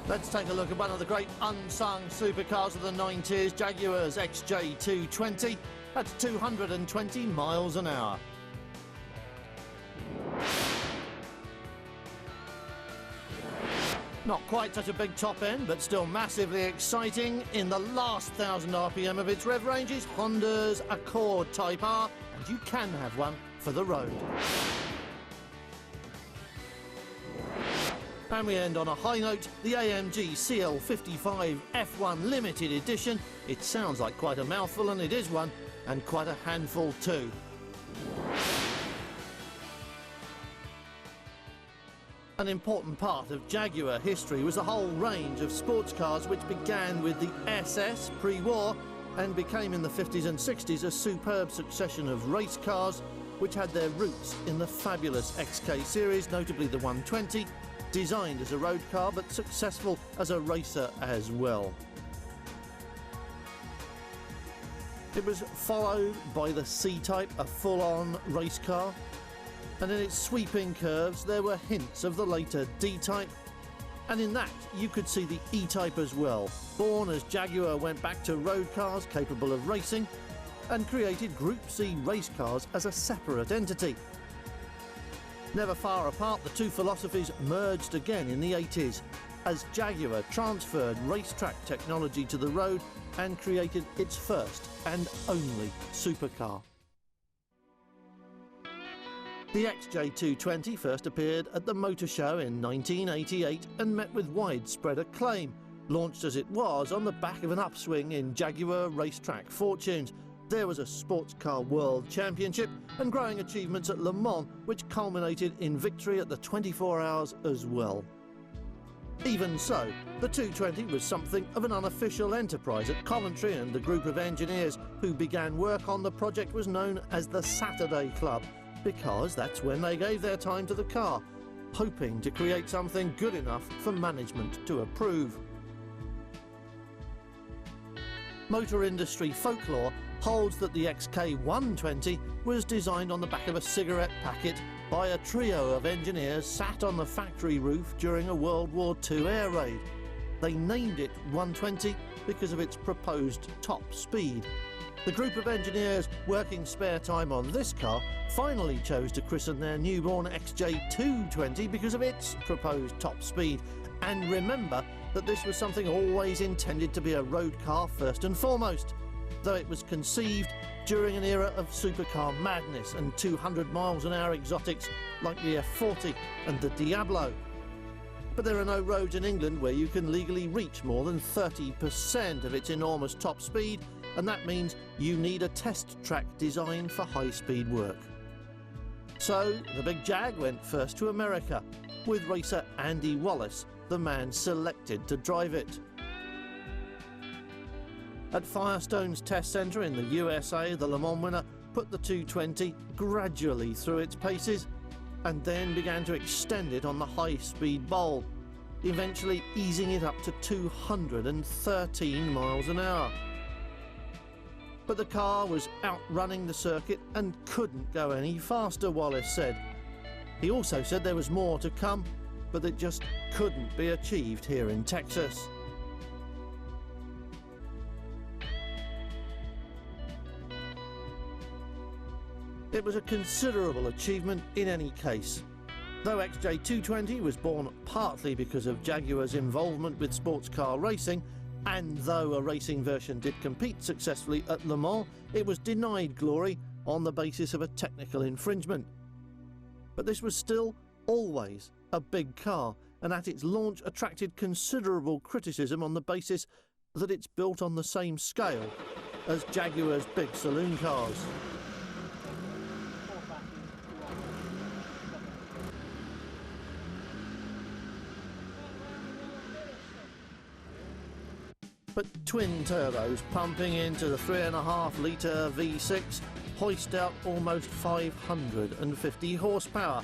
Let's take a look at one of the great unsung supercars of the 90s, Jaguar's XJ220 at 220 miles an hour. Not quite such a big top end, but still massively exciting. In the last 1,000 RPM of its rev range is Honda's Accord Type R, and you can have one for the road. And we end on a high note, the AMG CL55 F1 Limited Edition. It sounds like quite a mouthful, and it is one, and quite a handful too. An important part of Jaguar history was the whole range of sports cars which began with the SS pre-war and became in the 50s and 60s a superb succession of race cars which had their roots in the fabulous XK series, notably the 120, designed as a road car but successful as a racer as well. It was followed by the C-Type, a full-on race car, and in its sweeping curves there were hints of the later D-Type, and in that you could see the E-Type as well, born as Jaguar went back to road cars capable of racing and created Group C race cars as a separate entity. Never far apart, the two philosophies merged again in the 80s as Jaguar transferred racetrack technology to the road and created its first and only supercar. The XJ220 first appeared at the Motor Show in 1988 and met with widespread acclaim, launched as it was on the back of an upswing in Jaguar racetrack fortunes. There was a Sports Car World Championship and growing achievements at Le Mans, which culminated in victory at the 24 Hours as well. Even so, the 220 was something of an unofficial enterprise at Coventry, and the group of engineers who began work on the project was known as the Saturday Club, because that's when they gave their time to the car, hoping to create something good enough for management to approve. Motor industry folklore holds that the XK120 was designed on the back of a cigarette packet by a trio of engineers sat on the factory roof during a World War II air raid. They named it 120 because of its proposed top speed. The group of engineers working spare time on this car finally chose to christen their newborn XJ220 because of its proposed top speed. And remember that this was something always intended to be a road car first and foremost, though it was conceived during an era of supercar madness and 200 miles an hour exotics like the F40 and the Diablo. But there are no roads in England where you can legally reach more than 30% of its enormous top speed, and that means you need a test track designed for high-speed work. So the big Jag went first to America, with racer Andy Wallace, the man selected to drive it. At Firestone's test centre in the USA, the Le Mans winner put the 220 gradually through its paces and then began to extend it on the high-speed bowl, eventually easing it up to 213 miles an hour. But the car was outrunning the circuit and couldn't go any faster, Wallace said. He also said there was more to come, but that just couldn't be achieved here in Texas. It was a considerable achievement in any case. Though XJ220 was born partly because of Jaguar's involvement with sports car racing, and though a racing version did compete successfully at Le Mans, it was denied glory on the basis of a technical infringement. But this was still always a big car, and at its launch attracted considerable criticism on the basis that it's built on the same scale as Jaguar's big saloon cars. But twin turbos pumping into the 3.5-litre V6 hoist out almost 550 horsepower,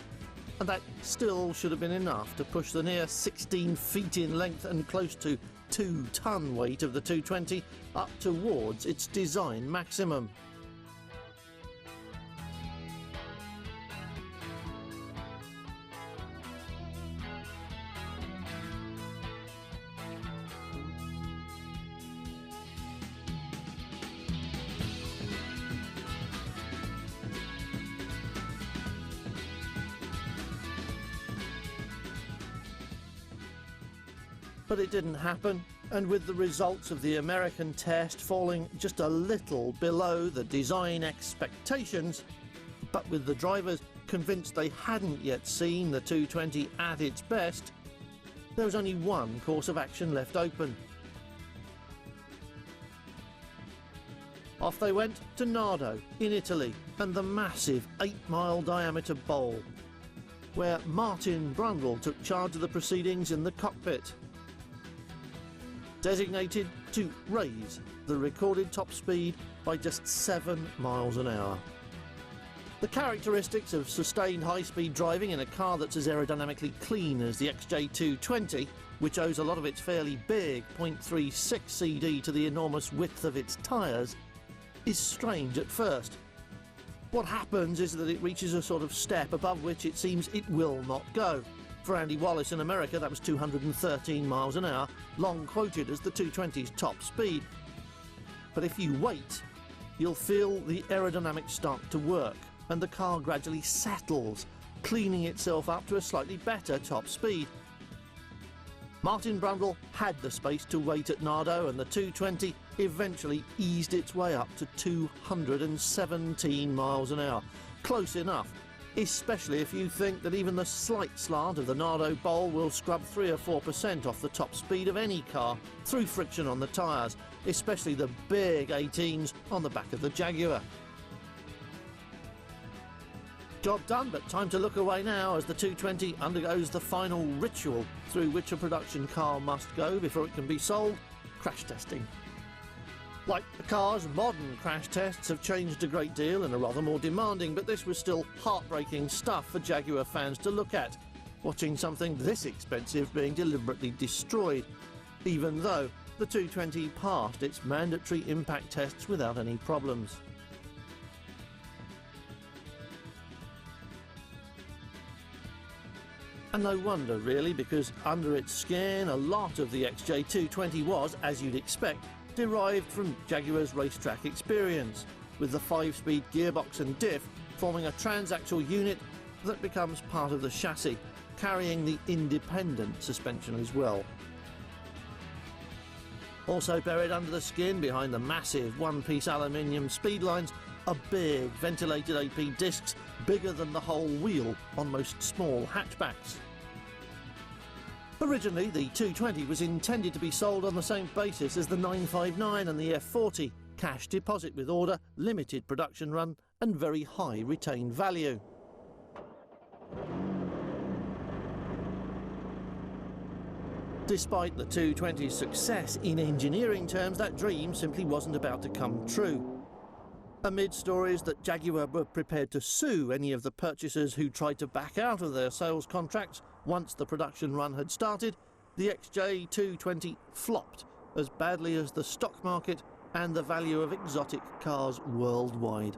and that still should have been enough to push the near 16 feet in length and close to 2-ton weight of the 220 up towards its design maximum. But it didn't happen, and with the results of the American test falling just a little below the design expectations, but with the drivers convinced they hadn't yet seen the 220 at its best, there was only one course of action left open. Off they went to Nardo in Italy and the massive 8-mile diameter bowl, where Martin Brundle took charge of the proceedings in the cockpit. Designated to raise the recorded top speed by just 7 miles an hour. The characteristics of sustained high-speed driving in a car that's as aerodynamically clean as the XJ220, which owes a lot of its fairly big 0.36 CD to the enormous width of its tyres, is strange at first. What happens is that it reaches a sort of step above which it seems it will not go. For Andy Wallace in America, that was 213 miles an hour, long quoted as the 220's top speed. But if you wait, you'll feel the aerodynamics start to work, and the car gradually settles, cleaning itself up to a slightly better top speed. Martin Brundle had the space to wait at Nardo, and the 220 eventually eased its way up to 217 miles an hour. Close enough, especially if you think that even the slight slant of the Nardo bowl will scrub 3 or 4% off the top speed of any car through friction on the tyres, especially the big 18s on the back of the Jaguar. Job done, but time to look away now as the 220 undergoes the final ritual through which a production car must go before it can be sold: crash testing. Like the car's modern crash tests have changed a great deal and are rather more demanding, but this was still heartbreaking stuff for Jaguar fans to look at, watching something this expensive being deliberately destroyed, even though the 220 passed its mandatory impact tests without any problems. And no wonder really, because under its skin a lot of the XJ220 was, as you'd expect, derived from Jaguar's racetrack experience, with the 5-speed gearbox and diff forming a transaxle unit that becomes part of the chassis, carrying the independent suspension as well. Also buried under the skin behind the massive one-piece aluminium speedlines are big ventilated AP discs bigger than the whole wheel on most small hatchbacks. Originally, the 220 was intended to be sold on the same basis as the 959 and the F40, cash deposit with order, limited production run and very high retained value. Despite the 220's success in engineering terms, that dream simply wasn't about to come true. Amid stories that Jaguar were prepared to sue any of the purchasers who tried to back out of their sales contracts once the production run had started, the XJ220 flopped as badly as the stock market and the value of exotic cars worldwide.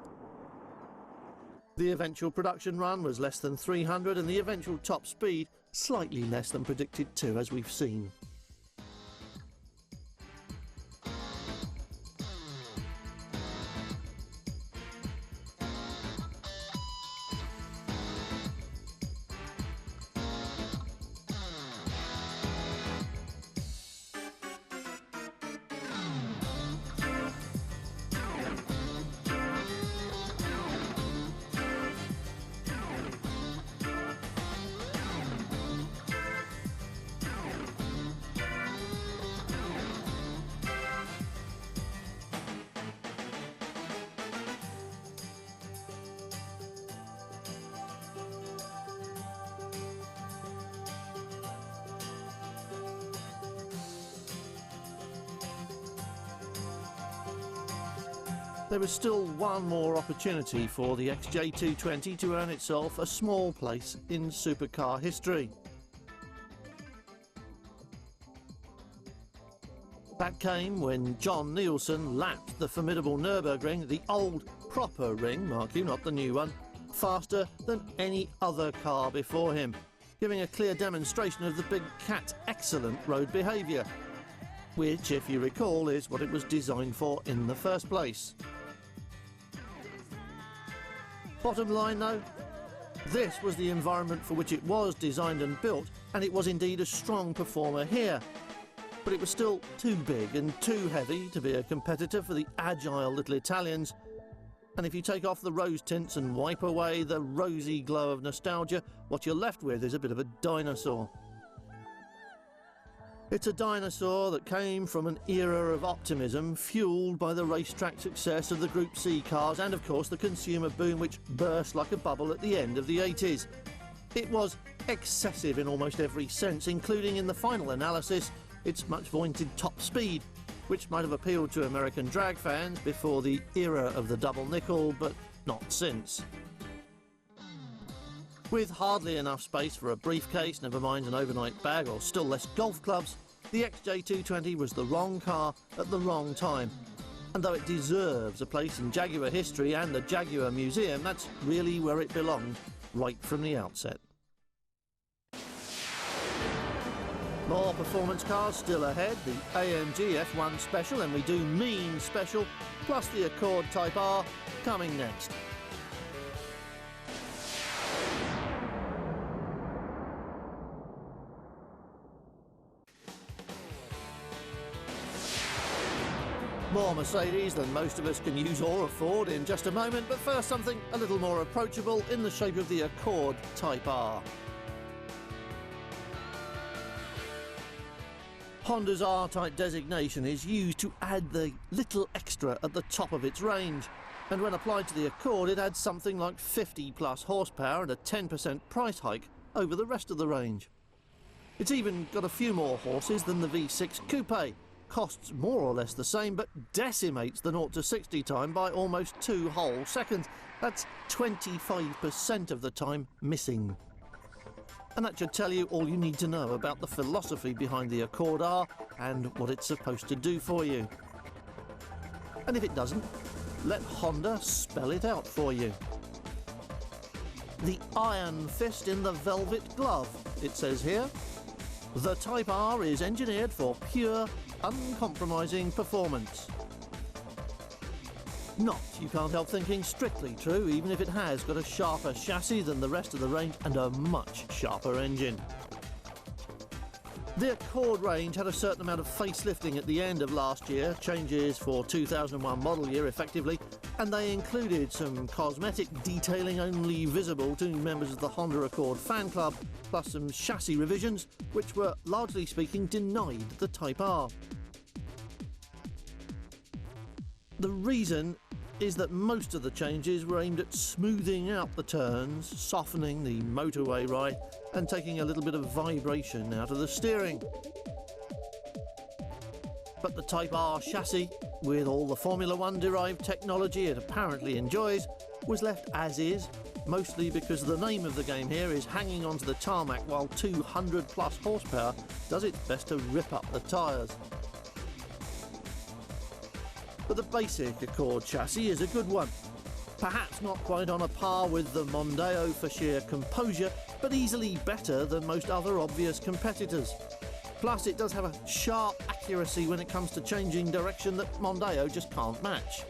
The eventual production run was less than 300 and the eventual top speed slightly less than predicted too, as we've seen. There was still one more opportunity for the XJ220 to earn itself a small place in supercar history. That came when John Nielsen lapped the formidable Nürburgring, the old proper ring, mark you, not the new one, faster than any other car before him, giving a clear demonstration of the big cat's excellent road behaviour, which, if you recall, is what it was designed for in the first place. Bottom line though, this was the environment for which it was designed and built, and it was indeed a strong performer here. but it was still too big and too heavy to be a competitor for the agile little Italians. And if you take off the rose tints and wipe away the rosy glow of nostalgia, what you're left with is a bit of a dinosaur. It's a dinosaur that came from an era of optimism fueled by the racetrack success of the Group C cars and, of course, the consumer boom which burst like a bubble at the end of the 80s. It was excessive in almost every sense, including in the final analysis its much vaunted top speed, which might have appealed to American drag fans before the era of the double nickel, but not since. With hardly enough space for a briefcase, never mind an overnight bag or still less golf clubs, the XJ220 was the wrong car at the wrong time. And though it deserves a place in Jaguar history and the Jaguar Museum, that's really where it belonged right from the outset. More performance cars still ahead, the AMG F1 Special, and we do mean special, plus the Accord Type R coming next. More Mercedes than most of us can use or afford in just a moment, but first something a little more approachable in the shape of the Accord Type R. Honda's R-Type designation is used to add the little extra at the top of its range, and when applied to the Accord it adds something like 50 plus horsepower and a 10% price hike over the rest of the range. It's even got a few more horses than the V6 Coupe, costs more or less the same but decimates the 0 to 60 time by almost 2 whole seconds. That's 25% of the time missing. And that should tell you all you need to know about the philosophy behind the Accord R and what it's supposed to do for you. And if it doesn't, let Honda spell it out for you. The iron fist in the velvet glove, it says here. The Type R is engineered for pure, uncompromising performance. Not, you can't help thinking, strictly true, even if it has got a sharper chassis than the rest of the range and a much sharper engine. The Accord range had a certain amount of facelifting at the end of last year, changes for 2001 model year effectively, and they included some cosmetic detailing only visible to members of the Honda Accord fan club, plus some chassis revisions, which were, largely speaking, denied the Type R. The reason is that most of the changes were aimed at smoothing out the turns, softening the motorway ride, and taking a little bit of vibration out of the steering. But the Type R chassis, with all the Formula One derived technology it apparently enjoys, was left as is, mostly because the name of the game here is hanging onto the tarmac while 200 plus horsepower does its best to rip up the tyres. But the basic Accord chassis is a good one. Perhaps not quite on a par with the Mondeo for sheer composure, but easily better than most other obvious competitors. Plus it does have a sharp accuracy when it comes to changing direction that Mondeo just can't match.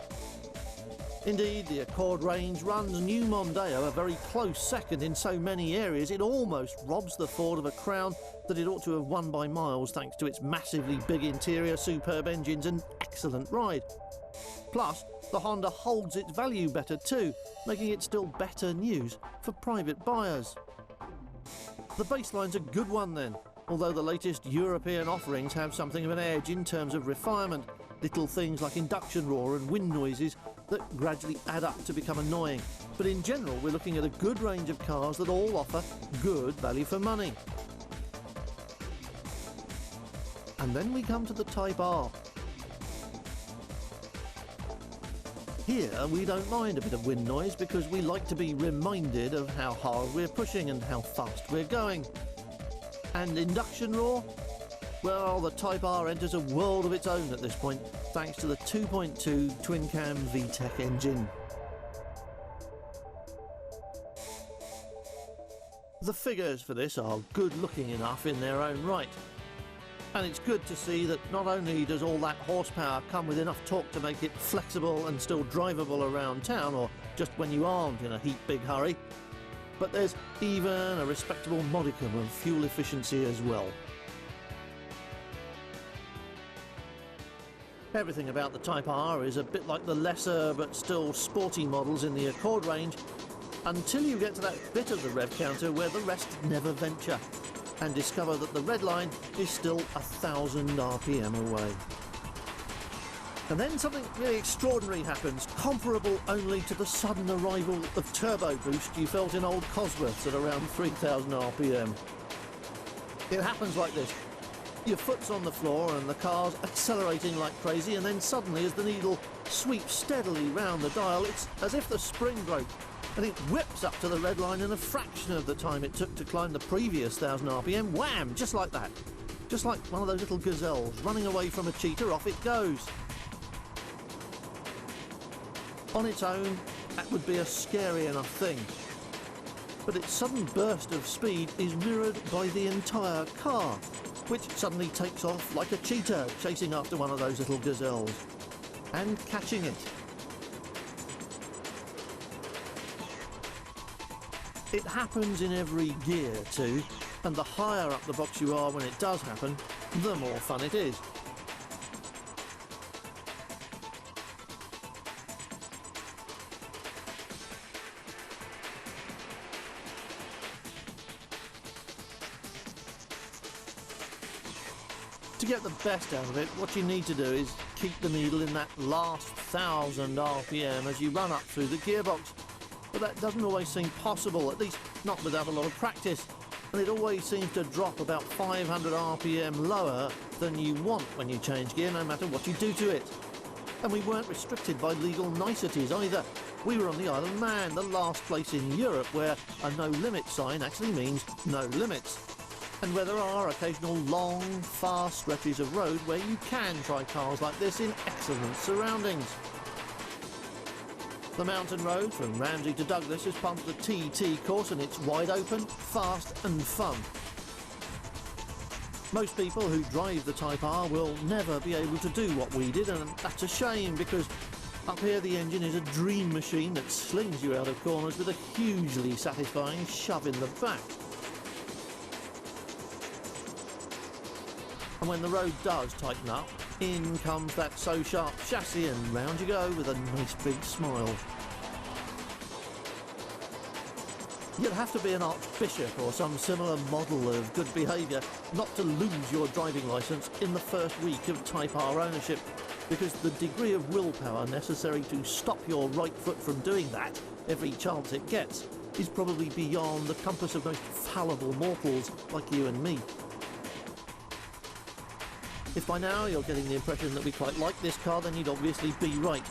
Indeed, the Accord range runs new Mondeo a very close second in so many areas it almost robs the Ford of a crown that it ought to have won by miles thanks to its massively big interior, superb engines and excellent ride. Plus, the Honda holds its value better too, making it still better news for private buyers. The baseline's a good one then, although the latest European offerings have something of an edge in terms of refinement, little things like induction roar and wind noises that gradually add up to become annoying. But in general, we're looking at a good range of cars that all offer good value for money. And then we come to the Type R. Here we don't mind a bit of wind noise because we like to be reminded of how hard we're pushing and how fast we're going. And induction roar? Well, the Type R enters a world of its own at this point, thanks to the 2.2 twin-cam VTEC engine. The figures for this are good-looking enough in their own right. And it's good to see that not only does all that horsepower come with enough torque to make it flexible and still drivable around town or just when you aren't in a heap big hurry, but there's even a respectable modicum of fuel efficiency as well. Everything about the Type R is a bit like the lesser but still sporty models in the Accord range, until you get to that bit of the rev counter where the rest never venture, and discover that the red line is still 1,000 RPM away. And then something really extraordinary happens, comparable only to the sudden arrival of turbo boost you felt in old Cosworths at around 3,000 RPM. It happens like this. Your foot's on the floor and the car's accelerating like crazy, and then suddenly, as the needle sweeps steadily round the dial, it's as if the spring broke, and it whips up to the red line in a fraction of the time it took to climb the previous 1,000 RPM. Wham! Just like that. Just like one of those little gazelles running away from a cheetah, off it goes. On its own, that would be a scary enough thing. But its sudden burst of speed is mirrored by the entire car, which suddenly takes off like a cheetah chasing after one of those little gazelles and catching it. It happens in every gear too, and the higher up the box you are when it does happen, the more fun it is. To get the best out of it, what you need to do is keep the needle in that last 1,000 RPM as you run up through the gearbox. But that doesn't always seem possible, at least not without a lot of practice. And it always seems to drop about 500 RPM lower than you want when you change gear, no matter what you do to it. And we weren't restricted by legal niceties either. We were on the Isle of Man, the last place in Europe where a no limit sign actually means no limits, and where there are occasional long, fast stretches of road where you can try cars like this in excellent surroundings. The mountain road from Ramsey to Douglas is part of the TT course, and it's wide open, fast and fun. Most people who drive the Type R will never be able to do what we did, and that's a shame, because up here the engine is a dream machine that slings you out of corners with a hugely satisfying shove in the back. And when the road does tighten up, in comes that So Sharp chassis, and round you go with a nice big smile. You'd have to be an archbishop or some similar model of good behaviour not to lose your driving licence in the first week of Type R ownership, because the degree of willpower necessary to stop your right foot from doing that every chance it gets is probably beyond the compass of most fallible mortals like you and me. If by now you're getting the impression that we quite like this car, then you'd obviously be right,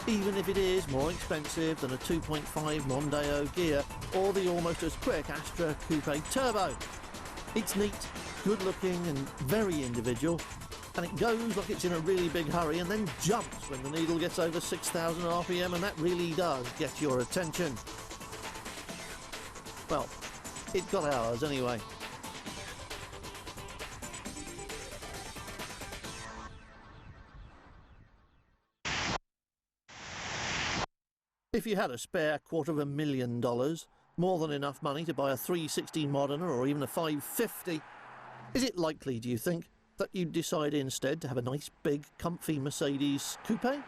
even if it is more expensive than a 2.5 Mondeo gear or the almost as quick Astra Coupe Turbo. It's neat, good looking and very individual, and it goes like it's in a really big hurry and then jumps when the needle gets over 6,000 RPM, and that really does get your attention. Well, it got ours anyway. If you had a spare $250,000, more than enough money to buy a 360 Modena or even a 550, is it likely, do you think, that you'd decide instead to have a nice big comfy Mercedes coupe?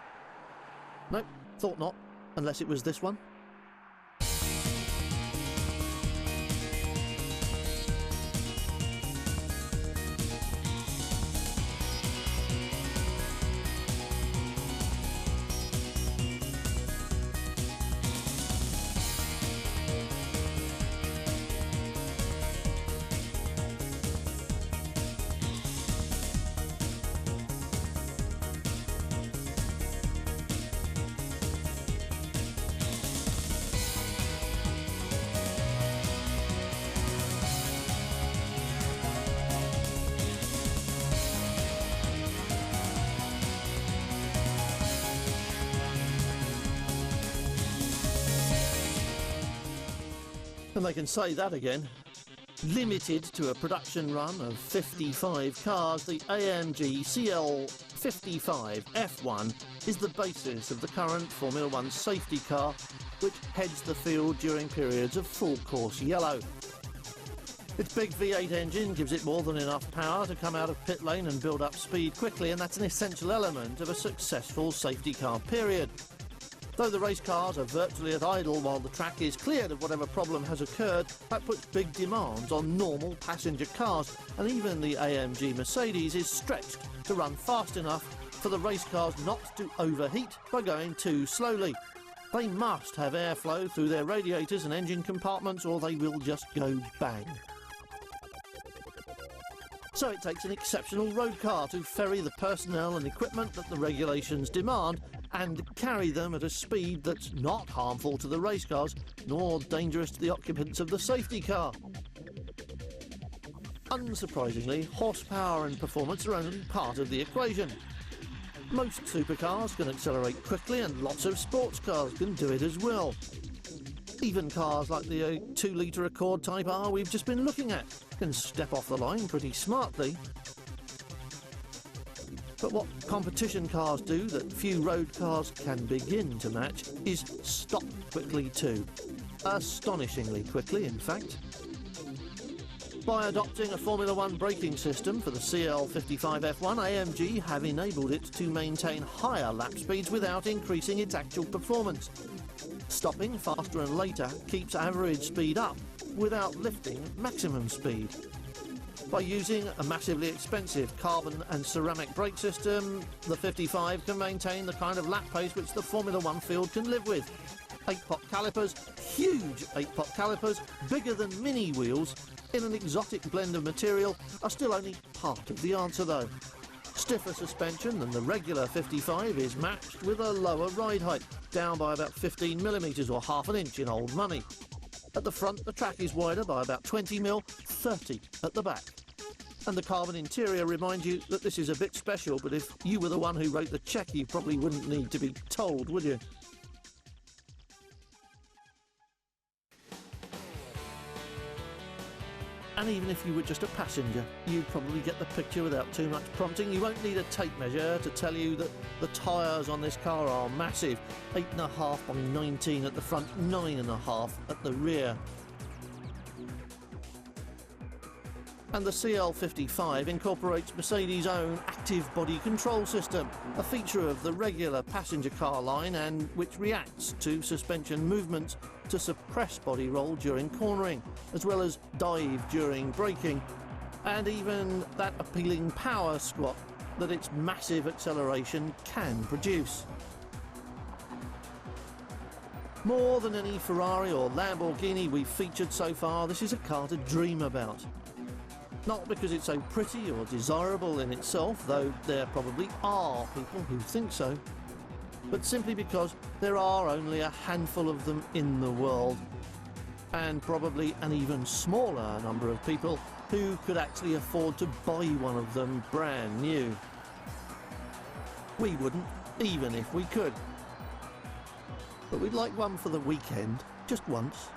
No, thought not, unless it was this one. And they can say that again. Limited to a production run of 55 cars, the AMG CL55 F1 is the basis of the current Formula One safety car, which heads the field during periods of full course yellow. Its big V8 engine gives it more than enough power to come out of pit lane and build up speed quickly, and that's an essential element of a successful safety car period. Though the race cars are virtually at idle while the track is cleared of whatever problem has occurred, that puts big demands on normal passenger cars, and even the AMG Mercedes is stretched to run fast enough for the race cars not to overheat by going too slowly. They must have airflow through their radiators and engine compartments, or they will just go bang. So it takes an exceptional road car to ferry the personnel and equipment that the regulations demand and carry them at a speed that's not harmful to the race cars nor dangerous to the occupants of the safety car. Unsurprisingly, horsepower and performance are only part of the equation. Most supercars can accelerate quickly, and lots of sports cars can do it as well. Even cars like the 2-litre Accord Type R we've just been looking at can step off the line pretty smartly. But what competition cars do that few road cars can begin to match is stop quickly too. Astonishingly quickly, in fact. By adopting a Formula 1 braking system for the CL55 F1, AMG have enabled it to maintain higher lap speeds without increasing its actual performance. Stopping faster and later keeps average speed up without lifting maximum speed. By using a massively expensive carbon and ceramic brake system, the 55 can maintain the kind of lap pace which the Formula 1 field can live with. 8-pot calipers, huge 8-pot calipers, bigger than mini wheels, in an exotic blend of material, are still only part of the answer though. Stiffer suspension than the regular 55 is matched with a lower ride height, down by about 15mm or half an inch in old money. At the front, the track is wider by about 20mm, 30 at the back. And the carbon interior reminds you that this is a bit special, but if you were the one who wrote the cheque, you probably wouldn't need to be told, would you? And even if you were just a passenger, you'd probably get the picture without too much prompting. You won't need a tape measure to tell you that the tyres on this car are massive. 8.5 by 19 at the front, 9.5 at the rear. And the CL55 incorporates Mercedes' own active body control system, a feature of the regular passenger car line, and which reacts to suspension movements to suppress body roll during cornering, as well as dive during braking, and even that appealing power squat that its massive acceleration can produce. More than any Ferrari or Lamborghini we've featured so far, this is a car to dream about. Not because it's so pretty or desirable in itself, though there probably are people who think so, but simply because there are only a handful of them in the world, and probably an even smaller number of people who could actually afford to buy one of them brand new. We wouldn't, even if we could. But we'd like one for the weekend, just once.